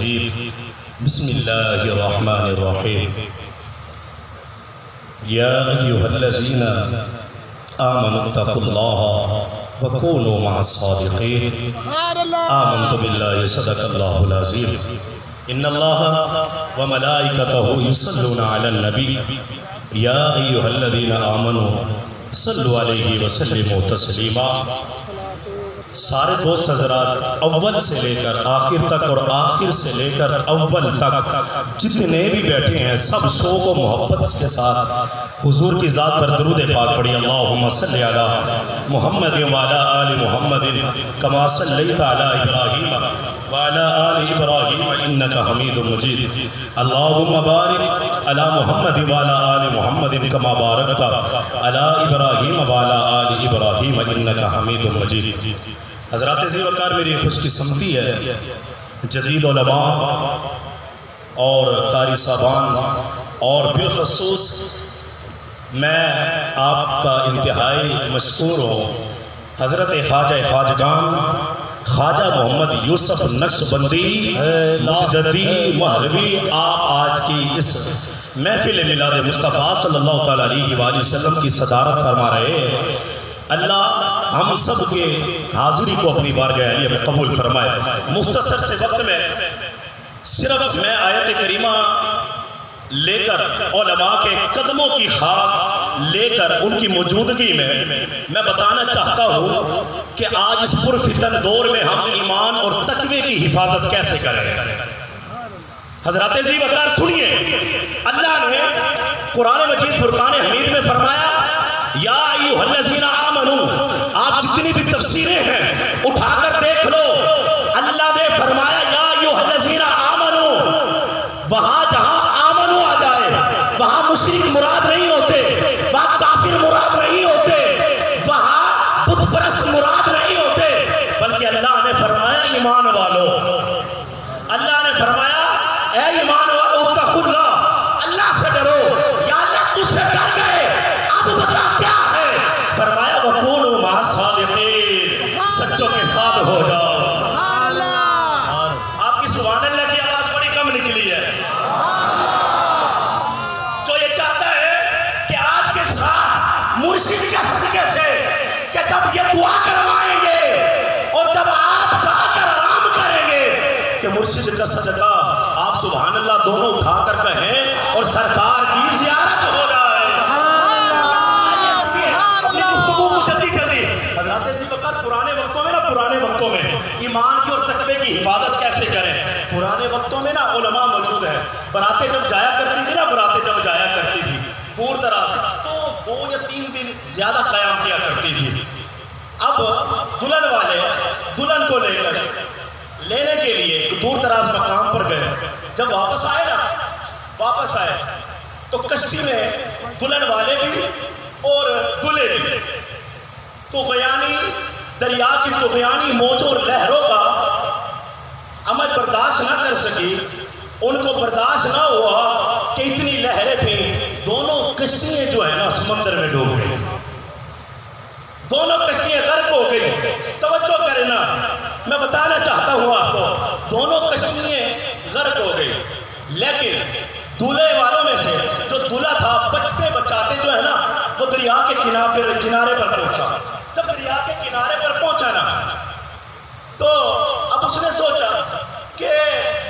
المجيد بسم الله الرحمن الرحيم يا أيها الذين آمنوا اتقوا الله وكونوا مع الصادقين آمنت بالله صدق الله العظيم إن الله وملائكته يصلون على النبي يا أيها الذين آمنوا صلوا عليه وسلموا تسلیما۔ سارے دوست حضرات اول سے لے کر آخر تک اور آخر سے لے کر اول تک جتنے بھی بیٹھے ہیں سب شوق و محبت کے ساتھ حضور کی ذات پر درود پاک پڑھی۔ اللہم صلی علی محمد وعلی آل محمد کما صلیت علی ابراہیم وعلی آل ابراہیم انکا حمید مجید۔ اللہم بارک علی محمد وعلی آل محمد کما بارکت علی ابراہیم وعلی آل ابراہیم انکا حمید مجید۔ حضرات ذی وقار میری خوش قسمتی ہے جدید علماء اور قاری صاحبان اور بالخصوص میں آپ کا انتہائی مشکور ہوں حضرت خواجہ خواجگان خواجہ محمد یوسف نقشبندی مجددی مہروی آپ آج کی اس محفل میلاد مصطفیٰ صلی اللہ تعالیٰ علیہ وآلہ وسلم کی صدارت فرما رہے ہیں۔ اللہ ہم سب کے حاضری کو اپنی بارگاہ عالیہ میں قبول فرمائے۔ مختصر سے وقت میں صرف میں آیت کریمہ لے کر علماء کے قدموں کی خاک لے کر ان کی موجودگی میں بتانا چاہتا ہوں کہ آج اس پرفتن دور میں ہم ایمان اور تقوی کی حفاظت کیسے کریں۔ حضرات ذی وقار سنیے، اللہ نے قرآن مجید فرقان حمید میں فرمایا یا ایھا الذین آمنوا، آپ جتنی بھی تفسیریں ہیں اٹھا کر دیکھ لو، اللہ نے فرمایا یا ایھا الذین آمنوا، وہاں جہاں آمنوا آ جائے وہاں مشرک مراد نہیں ہوتے، وہاں کافر مراد نہیں ہوتے، وہاں بت پرست مراد نہیں ہوتے، بلکہ اللہ نے فرمایا ایمان والو، اللہ نے فرمایا اے ایمان والو اتقوا اللہ، اللہ سے ڈرو، یا اللہ تجھ سے ڈر گئے اب بتا کیا ہے، فرمایا وَكُونُوا مَعَ الصَّادِقِينَ، سچوں کے ساتھ ہو جاؤ۔ آپ کی سبحان اللہ کی آواز بڑی کم نکلی ہے، جو یہ چاہتا ہے کہ آج کے ساتھ مرشد کے صدقے سے کہ جب یہ دعا کروائیں گے اور جب آپ جا کر آرام کریں گے کہ مرشد کا صدقہ آپ سبحان اللہ دونوں اٹھا کر کہیں اور سرکار کی زیارت ہو جائے۔ اپنی گفتگو کو جلدی جلدی حضرات ذی وقار پرانے وقتوں میں ایمان کی اور تقوی کی حفاظت کیسے کریں۔ پرانے وقتوں میں نا علماء موجود ہیں، براتیں جب جایا کرتی تھی دور دراز تو 2 یا 3 دن زیادہ قیام کیا کرتی تھی۔ اب دلہن والے دلہن کو لے کر لینے کے لیے دور دراز مقام پر گئے، جب واپس آئے تو کشتی میں دلہن والے بھی اور دلہے بھی طغیانی دریا کی طغیانی موجوں اور لہروں کا عمل برداشت نہ کر سکی، ان کو برداشت نہ ہوا کہ اتنی لہریں تھیں، دونوں کشتیاں جو ہیں نا سمندر میں ڈوب گئی، دونوں کشتیاں غرق ہو گئی۔ توجہ کریں نا، میں بتانا چاہتا ہوں آپ کو، دونوں کشتیاں غرق ہو گئی، لیکن دولہے والوں میں سے جو دولہا تھا بچتے بچاتے جو ہے نا وہ دریا کے کنارے پر پہنچا۔ جب دریا کے کنارے پر پہنچا نا تو اب اس نے سوچا کہ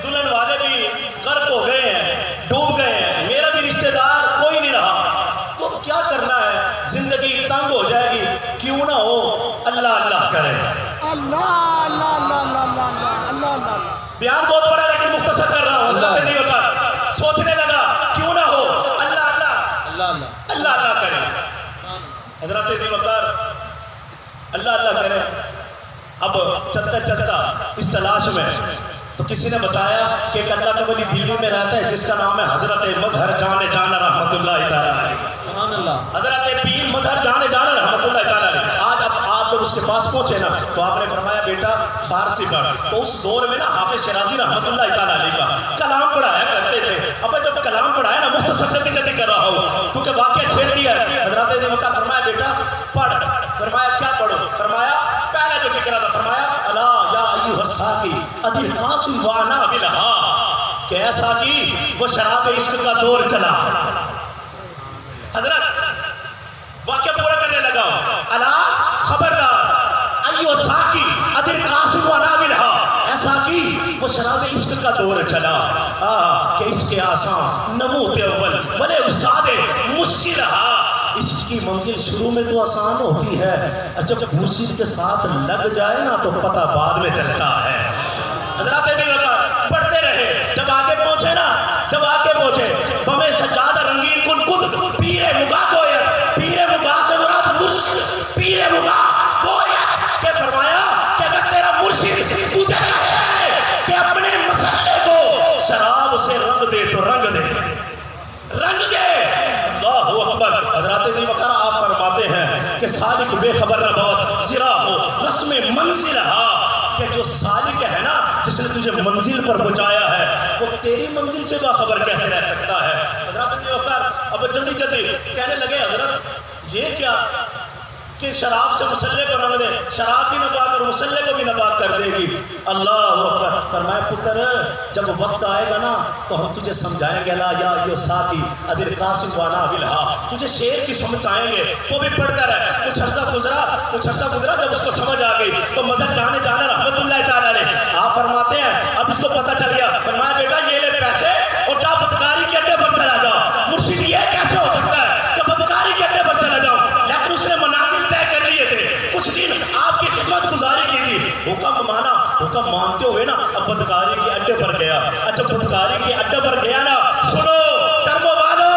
دلہن والے بھی غرق ہو گئے ہیں، ڈوب گئے ہیں، میرا بھی رشتہ دار کوئی نہیں رہا، تو کیا کرنا ہے، زندگی تنگ ہو جائے گی، کیوں نہ ہو اللہ اللہ کرے۔ بیان بہت بڑا لیکن مختصر کر رہا ہوں۔ حضرت ذی وقار سوچنے لگا کیوں نہ ہو اللہ اللہ کرے۔ حضرت ذی وقار اللہ اللہ کرے، اب چلتا اس تلاش میں تو کسی نے بتایا کہ ایک اللہ کا ولی دلی میں رہتا ہے جس کا نام ہے حضرت مظہر جان جانا رحمت اللہ تعالیٰ علیہ، حضرت پیر مظہر جان جانا رحمت اللہ تعالیٰ علیہ۔ آج اب آپ لوگ اس کے پاس پہنچے نا تو آپ نے فرمایا بیٹا فارسی پڑھ، تو اس دور میں نا حافظ شیرازی رحمت اللہ تعالیٰ علیہ کا کلام پڑھایا کرتے تھے۔ اب جب کلام پڑھایا نا مختصر جلدی کر رہا ہوں کیونکہ واقعہ چھیڑ دیا ہے۔ حضرت ذی وقار فرمایا بیٹا پڑھ، فرمایا کیا پڑھو، فرمایا پہلا جو فکرہ تھا فرمایا الا یا ایھا الساقی ادی قاسم وانا بلہا کہ اے ساقی وہ شراب عشق کا دور چلا. حضرت واقعہ پورا کرنے لگا ہوں. الا خبردار ایو ساقی ادی قاسم وانا بلہا اے ساقی وہ شراب عشق کا دور چلا کہ اس کے آسان نموت اول بلے استاد مشکل رہا. عشق کی منزل شروع میں تو آسان ہوتی ہے، جب مرشد کے ساتھ لگ جائے نا تو پتہ بعد میں چلتا ہے. حضرات پڑھتے رہے، جب آگے پہنچے نا، جب آگے پہنچے بمیں سجادہ رنگین کن کن پیر مگا گویت، پیر مگا سے مراد مرشد، پیر مگا گویت کہ فرمایا کہ اگر تیرا مرشد تجھے کہے کہ اپنے مسئلے کو شراب سے رنگ دے تو رنگ دے، رنگ دے. اللہ اکبر. حضرات ذی وقار آپ فرماتے ہیں کہ سالک بے خبر نہ بہت زرا ہو رسم منزل ہا، کہ جو سالک ہے نا جس نے تجھے منزل پر پہنچایا ہے وہ تیری منزل سے باخبر کیسے رہ سکتا ہے. حضرات ذی وقار اب جلدی جلدی کہنے لگے حضرت یہ کیا کہ شراب سے مسلے کو رنگ دے، شراب بھی نبات اور مسلے کو بھی نبات کر دے گی. اللہ اکبر. فرمایا پتر جب وقت آئے گا نا تو ہم تجھے سمجھائیں گے. لا یا ایو ساتھی ادر قاسم وانا بلہا، تجھے شعر کی سمجھ آئیں گے تو بھی پڑھتا رہے. کچھ عرصہ گزرا جب اس کو سمجھ آ گئی تو مذہب جانا رحمت اللہ تعالیٰ علیہ آپ فرماتے ہیں اب اس کو پتہ چل گیا. فرمایا بیٹا یہ لے پیسے اور جا بدکاری کے اڈے پر چلا جاؤ. مرشد یہ کیسے ہو سکتا ہے کہ بدکاری کے اڈے پر چلا جاؤ؟ لیکن اس نے منازل طے کر لیے تھے، کچھ دن آپ کی خدمت گزاری کی تھی. حکم مانا، حکم مانتے ہوئے نا اب بدکاری کے اڈے پر گیا. اچھا بدکاری کے اڈے پر گیا نا، سنو کرمو والو،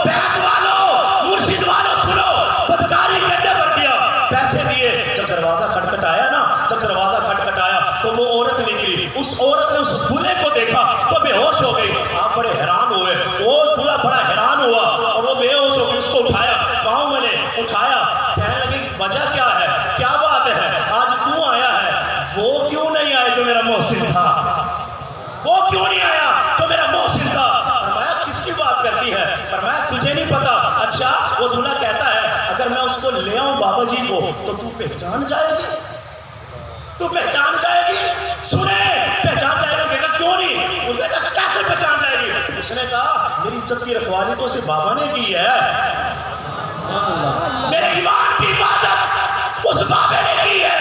بیعت والو، مرشد والو سنو، بدکاری کے اڈے پر گیا، پیسے دیے. جب دروازہ کھٹکھٹایا نا، جب دروازہ کھٹکھٹایا تو وہ عورت نکلی. اس عورت نے اس دولے کو دیکھا تو بے ہوش ہو گئی. آپ بڑے حیران ہوئے، وہ دولہ بڑا حیران ہوا اور وہ بے ہوش ہو گئی. اس کو اٹھایا، پاؤں میں نے اٹھایا، کہنے لگی وجہ کیا ہے، کیا بات ہے، آج کیوں آیا ہے؟ وہ کیوں نہیں آئے جو میرا محسن تھا، وہ کیوں نہیں آیا جو میرا محسن تھا. فرمایا کس کی بات کرتی ہے؟ فرمایا تجھے نہیں پتا. اچھا وہ دولہا کہتا ہے اگر میں اس کو لے آؤں بابا جی کو تو تو پہچان جائے گی، تو پہچان جائے گی. سنے پہچان جائے گی. کہا کیوں نہیں؟ اس نے کہا کیسے پہچان جائے گی؟ اس نے کہا میری عزت کی رکھوالی تو اسے بابا نے کی ہے، میرے ایمان کی حفاظت اس بابے نے کی ہے،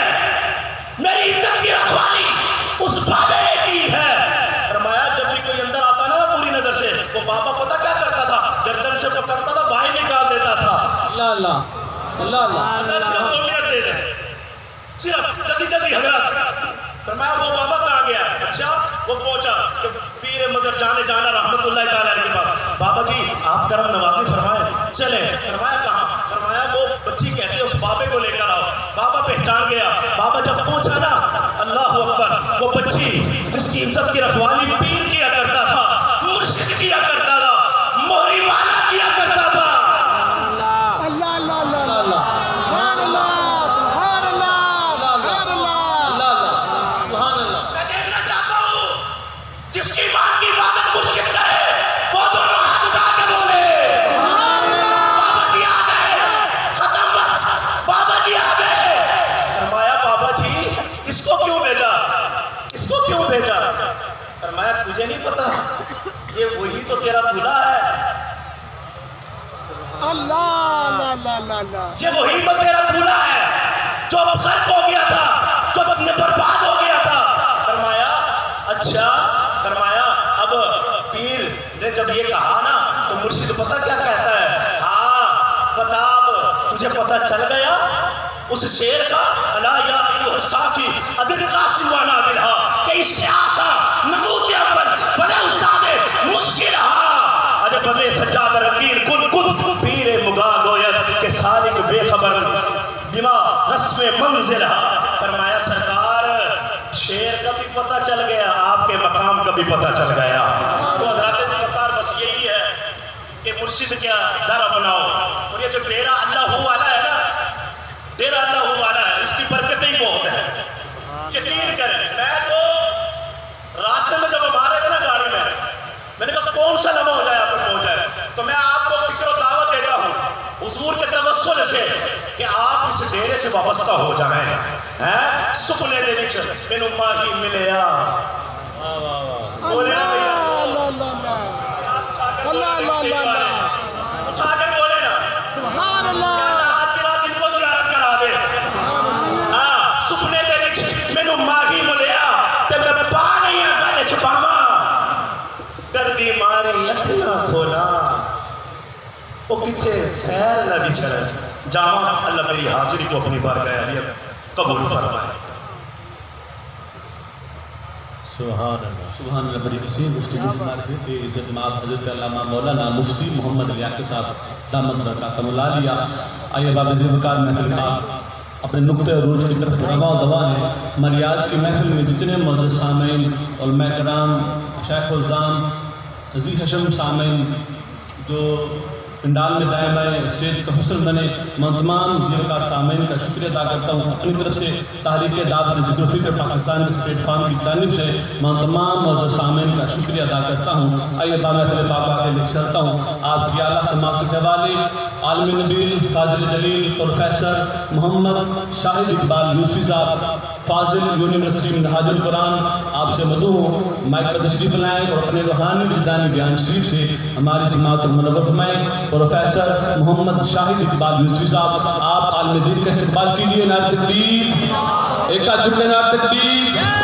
میری عزت کی رکھوالی اس بابے نے کی ہے. فرمایا جب بھی کوئی اندر آتا نا پوری نظر سے وہ بابا پتہ کیا کرتا تھا؟ گردن سے پکڑتا تھا، باہر نکال دیتا تھا. اللہ اللہ اللہ اللہ. حضرت صرف 2 منٹ دے دیں، صرف جلدی جلدی. حضرت فرمایا وہ بابا کہاں گیا؟ اچھا وہ پہنچا کہ پیر مظہر جانا رحمت اللہ تعالیٰ علیہ کے پاس. بابا جی آپ کرم نوازی فرمائیں چلیں. فرمایا کہاں؟ فرمایا وہ بچی کہتی ہے اس بابے کو لے کر آؤ. بابا پہچان گیا. بابا جب پہنچا نا، اللہ اکبر، وہ بچی جس کی عزت کی رکھوالی پیر کیا کرتا تھا، مرشد کیا کرتا تھا، موری والا کیا کرتا تھا. اللہ اللہ اللہ اللہ سبحان اللہ سبحان اللہ سبحان اللہ سبحان اللہ. میں دیکھنا چاہتا ہوں جس کی ماں کی عبادت مرشد کرے وہ دونوں ہاتھ اٹھا کے بولے بابا جی آ گئے، ختم بس، بابا جی آ گئے. فرمایا بابا جی اس کو کیوں بھیجا، اس کو کیوں بھیجا؟ فرمایا تجھے نہیں پتا یہ وہی تو تیرا دولہا ہے. اللہ اللہ، یہ وہی تو تیرا دولہا ہے جو اب غرق ہو گیا تھا، جو برباد ہو گیا تھا. فرمایا اچھا. فرمایا اب پیر نے جب یہ کہا نا تو مرشد پتہ کیا کہتا ہے؟ ہاں پتہ اب تجھے پتہ چل گیا اس شعر کا. الا یا ایھا الصافی ادر قاسم وانا بلہا، کہ اس سے آسان نمود اول بڑے استاد مشکل ہا. عجب میں سجاد رنگین کن کن پیر مگا گوید کہ سالک بے خبر بما رسم منزل ہا. فرمایا سرکار شعر کا بھی پتہ چل گیا، آپ کے مقام کا بھی پتہ چل گیا. تو حضرات ذی وقار بس یہی ہے کہ مرشد کیا در اپناؤ. اور یہ جو ڈیرہ اللہ والا ہے نا، ڈیرہ اللہ والا ہے، اس کی برکتیں ہی بہت ہیں. یقین کریں میں تو راستے میں جب ہم آ رہے تھے نا گاڑی میں نے کہا کون سا لمحہ ہو جائے آپ پر پہنچا ہے، تو میں آپ کو فکر و دعوت دیتا ہوں حضور کے توسل سے کہ آپ اس ڈیرے سے وابستہ ہو جائیں. سپنے دے وچ مینوں ماہی ملیا. بولے نا بھیا اٹھا کے بولے نا سبحان اللہ. آج کی رات ان کو زیارت کرا دے. سپنے دے وچ مینوں ماہی ملیا تے میں پا نہیں گلے چھپاواں. ڈردی ماری اکھ نہ کھولا وہ کتھے خیر نہ بچھڑا. جاواں اللہ میری حاضری کو اپنی بارگاہ عالیہ قبول فرمائے. سبحان اللہ سبحان اللہ. بڑی حسین گفتگو فرماتے کہ جناب حضرت علامہ مولانا مفتی محمد لیاقت صاحب دامت برکاتہ العالیہ. آئیے باب ذوالفقار محفل کا اپنے نقطۂ عروج کی طرف رواں و دواں ہے. ہماری آج کی محفل میں جتنے معزز سامعین علماء کرام شیخ الزام عزیز حشم سامعین جو پنڈال میں دائیں بائیں اسٹیج کا حسن بنے، میں تمام ذوالفقار سامعین کا شکریہ ادا کرتا ہوں. اپنی طرف سے تحریک دعوت ذکر و فکر پاکستان کے پلیٹ فارم کی جانب سے میں تمام معزز سامعین کا شکریہ ادا کرتا ہوں. آئیے محفل پاک کے لے چلتا ہوں. آپ کی اعلیٰ سماعت کے حوالے عالم نبیل فاضل جلیل پروفیسر محمد شاہد اقبال یوسفی صاحب فاضل یونیورسٹی منہاج القرآن آپ سے مدعو مائک پر تشریف لائیں اور اپنے روحانی وجدانی بیان شریف سے ہماری سماعت کو منور فرمائیں. پروفیسر محمد شاہد اقبال یوسفی صاحب آپ عالم دین کا استقبال کیجئے. نعرہ تکبیر. ایک کا چکے نعرہ تکبیر.